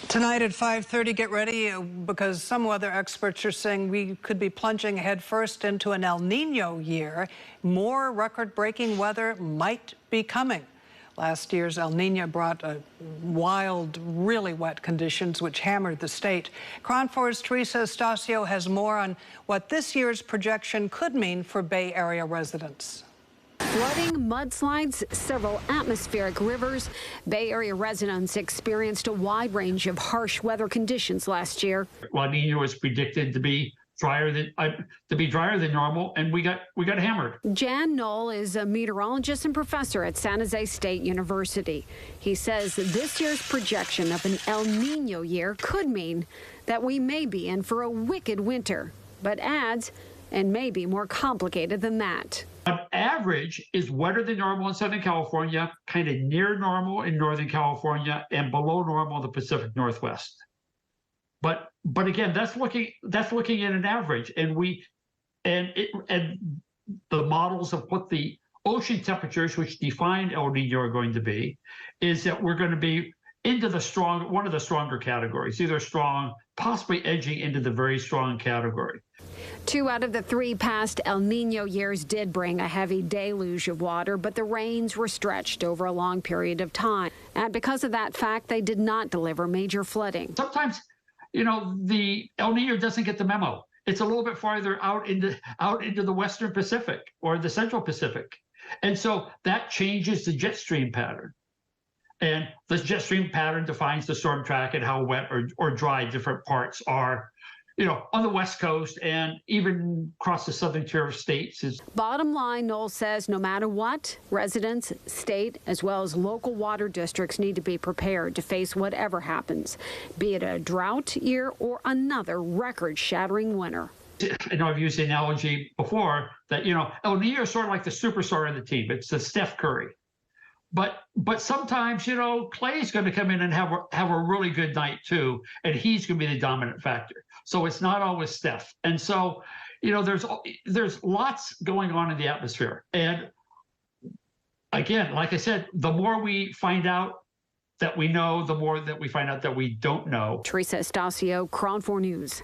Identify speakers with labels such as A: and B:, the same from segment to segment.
A: Tonight at 5:30, get ready because some weather experts are saying we could be plunging headfirst into an El Niño year. More record-breaking weather might be coming. Last year's El Niño brought wild, really wet conditions which hammered the state. KRON 4's Teresa Estacio has more on what this year's projection could mean for Bay Area residents.
B: Flooding, mudslides, several atmospheric rivers. Bay Area residents experienced a wide range of harsh weather conditions last year.
C: El Niño was predicted to be drier than normal, and we got hammered.
B: Jan Knoll is a meteorologist and professor at San Jose State University. He says this year's projection of an El Niño year could mean that we may be in for a wicked winter, but adds, and may be more complicated than that.
C: On average is wetter than normal in Southern California, kind of near normal in Northern California, and below normal in the Pacific Northwest. But again, that's looking at an average, and the models of what the ocean temperatures, which define El Niño, are going to be, is that we're going to be into one of the stronger categories, either strong, possibly edging into the very strong category.
B: 2 out of the 3 past El Niño years did bring a heavy deluge of water, but the rains were stretched over a long period of time. And because of that fact, they did not deliver major flooding.
C: Sometimes, the El Niño doesn't get the memo. It's a little bit farther out into the Western Pacific or the Central Pacific. And so that changes the jet stream pattern. And the jet stream pattern defines the storm track and how wet or dry different parts are, on the West Coast and even across the southern tier of states.
B: Bottom line, Knoll says no matter what, residents, state, as well as local water districts need to be prepared to face whatever happens, be it a drought year or another record-shattering winter.
C: I know I've used the analogy before that, El Niño is sort of like the superstar of the team. It's the Steph Curry. But sometimes, Clay's going to come in and have a really good night too, and he's going to be the dominant factor. So it's not always Steph. And so, there's lots going on in the atmosphere. And again, like I said, the more we find out that we know, the more that we find out that we don't know.
B: Teresa Estacio, KRON 4 News.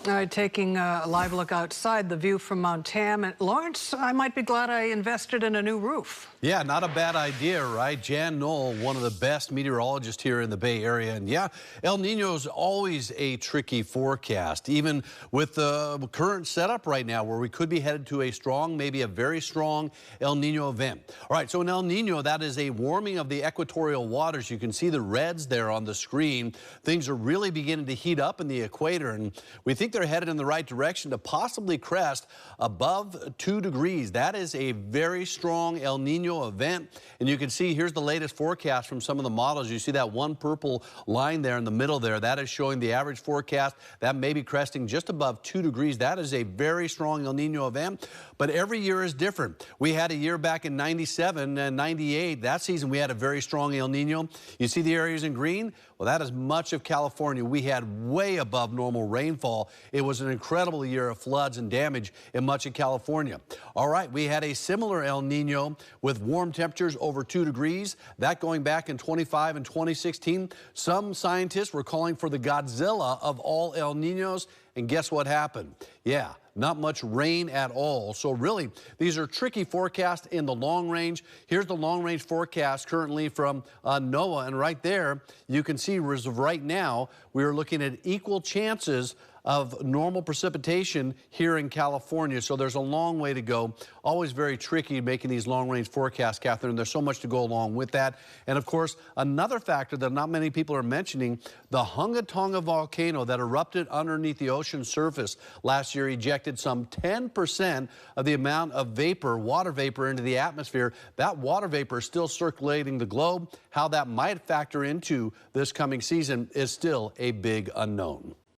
A: All right, taking a live look outside, the view from Mount Tam. And Lawrence, I might be glad I invested in a new roof.
D: Yeah, not a bad idea, right? Jan Knoll, one of the best meteorologists here in the Bay Area. And yeah, El Niño is always a tricky forecast, even with the current setup right now where we could be headed to a strong, maybe a very strong El Niño event. All right, so in El Niño, that is a warming of the equatorial waters. You can see the reds there on the screen. Things are really beginning to heat up in the equator, and we think they're headed in the right direction to possibly crest above 2 degrees. That is a very strong El Niño event. And you can see here's the latest forecast from some of the models. You see that one purple line there in the middle there. That is showing the average forecast. That may be cresting just above 2 degrees. That is a very strong El Niño event. But every year is different. We had a year back in 97 and 98. That season we had a very strong El Niño. You see the areas in green? Well, that is much of California. We had way above normal rainfall. It was an incredible year of floods and damage in much of California. All right, we had a similar El Niño with warm temperatures over 2 degrees. That going back in 25 and 2016. Some scientists were calling for the Godzilla of all El Niños. And guess what happened? Yeah, not much rain at all. So really, these are tricky forecasts in the long range. Here's the long range forecast currently from NOAA. And right there, you can see as of right now, we are looking at equal chances of normal precipitation here in California. So there's a long way to go. Always very tricky making these long-range forecasts, Catherine. There's so much to go along with that. And of course, another factor that not many people are mentioning, the Hunga Tonga volcano that erupted underneath the ocean surface last year ejected some 10% of the amount of vapor, water vapor, into the atmosphere. That water vapor is still circulating the globe. How that might factor into this coming season is still a big unknown.